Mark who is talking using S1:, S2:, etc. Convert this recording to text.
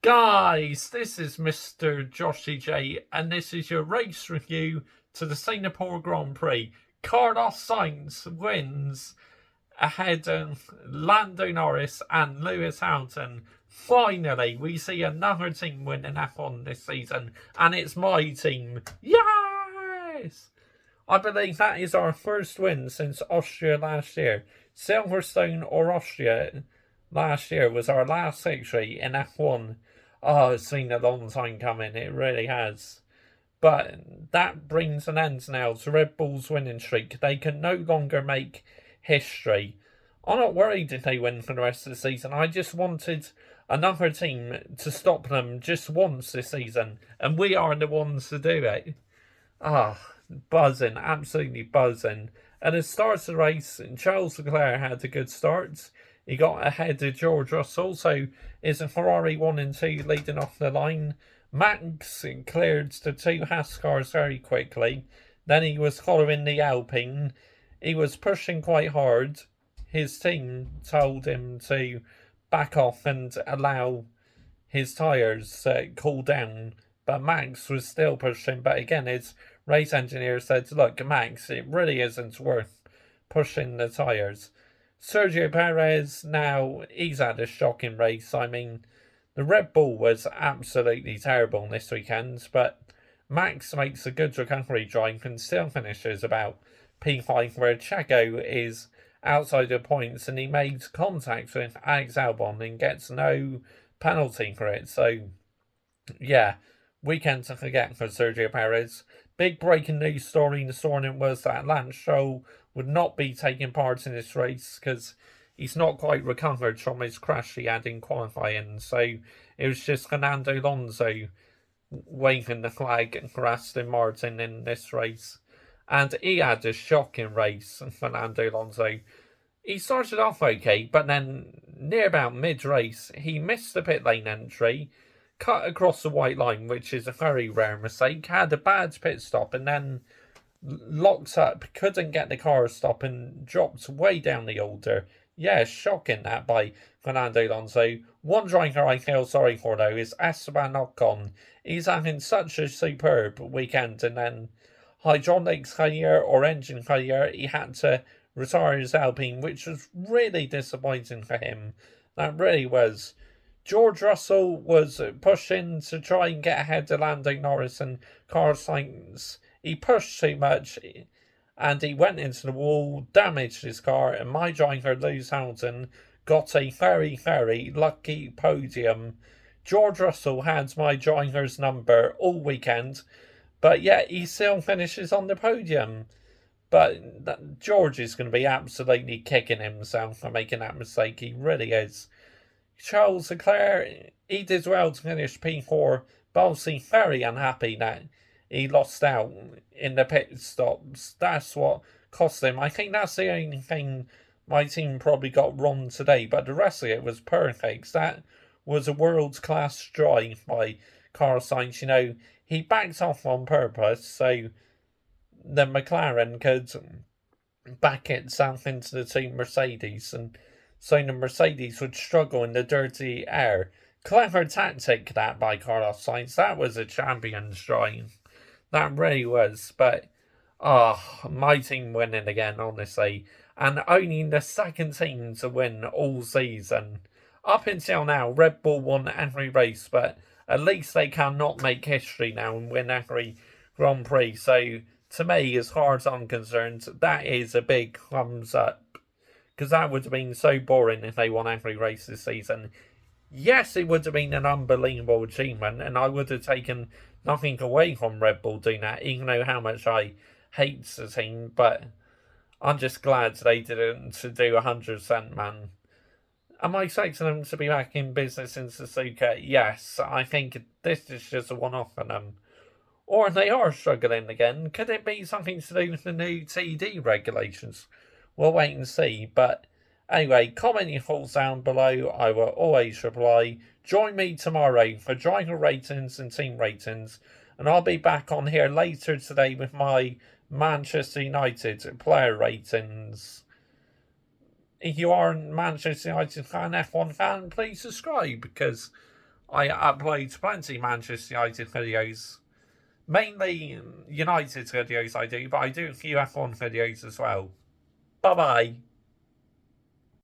S1: Guys, this is Mr. Joshy J, and this is your race review to the Singapore Grand Prix. Carlos Sainz wins ahead of Lando Norris and Lewis Hamilton. Finally, we see another team win an F1 this season, and it's my team. Yes! I believe that is our first win since Austria last year. Silverstone or Austria last year was our last victory in F1. Oh, it's been a long time coming, it really has. But that brings an end now to Red Bull's winning streak. They can no longer make history. I'm not worried if they win for the rest of the season. I just wanted another team to stop them just once this season, and we are the ones to do it. Buzzing, absolutely buzzing. At the start of the race, Charles Leclerc had a good start. He got ahead of George Russell, so is a Ferrari 1 and 2 leading off the line. Max cleared the two Haas cars very quickly. Then he was following the Alpine. He was pushing quite hard. His team told him to back off and allow his tyres to cool down. But Max was still pushing. But again, his race engineer said, look, Max, it really isn't worth pushing the tyres. Sergio Perez, now, he's had a shocking race. I mean, the Red Bull was absolutely terrible this weekend, but Max makes a good recovery drive and still finishes about P5, where Checo is outside of points and he made contact with Alex Albon and gets no penalty for it. So, yeah, weekend to forget for Sergio Perez. Big breaking news story this morning was that Lance Stroll would not be taking part in this race because he's not quite recovered from his crash he had in qualifying. So it was just Fernando Alonso waving the flag for Aston Martin in this race. And he had a shocking race, Fernando Alonso. He started off okay, but then near about mid-race, he missed the pit lane entry, cut across the white line, which is a very rare mistake, had a bad pit stop, and then locked up, couldn't get the car to stop, and dropped way down the order. Yeah, shocking that by Fernando Alonso. One driver I feel sorry for, though, is Esteban Ocon. He's having such a superb weekend, and then hydraulics failure or engine failure, he had to retire his Alpine, which was really disappointing for him. That really was. George Russell was pushing to try and get ahead of Lando Norris and Carlos Sainz. He pushed too much and he went into the wall, damaged his car, and my driver, Lewis Hamilton, got a very, very lucky podium. George Russell had my driver's number all weekend, but yet he still finishes on the podium. But George is going to be absolutely kicking himself for making that mistake. He really is. Charles Leclerc, he did well to finish P4, but obviously very unhappy that he lost out in the pit stops. That's what cost him. I think that's the only thing my team probably got wrong today, but the rest of it was perfect. That was a world-class drive by Carlos Sainz. You know, he backed off on purpose so the McLaren could back itself into the team Mercedes, and so the Mercedes would struggle in the dirty air. Clever tactic that by Carlos Sainz. That was a champion's drive. That really was. But, my team winning again, honestly. And only the second team to win all season. Up until now, Red Bull won every race, but at least they cannot make history now and win every Grand Prix. So, to me, as far as I'm concerned, that is a big thumbs up. Because that would have been so boring if they won every race this season. Yes, it would have been an unbelievable achievement, and I would have taken nothing away from Red Bull doing that, even though how much I hate the team, but I'm just glad they didn't to do 100%, man. Am I expecting them to be back in business in Suzuka? Yes, I think this is just a one-off for them. Or they are struggling again. Could it be something to do with the new TD regulations? We'll wait and see, but anyway, comment your thoughts down below. I will always reply. Join me tomorrow for driver ratings and team ratings, and I'll be back on here later today with my Manchester United player ratings. If you are a Manchester United fan, F1 fan, please subscribe, because I upload plenty Manchester United videos. Mainly United videos I do, but I do a few F1 videos as well. Bye bye.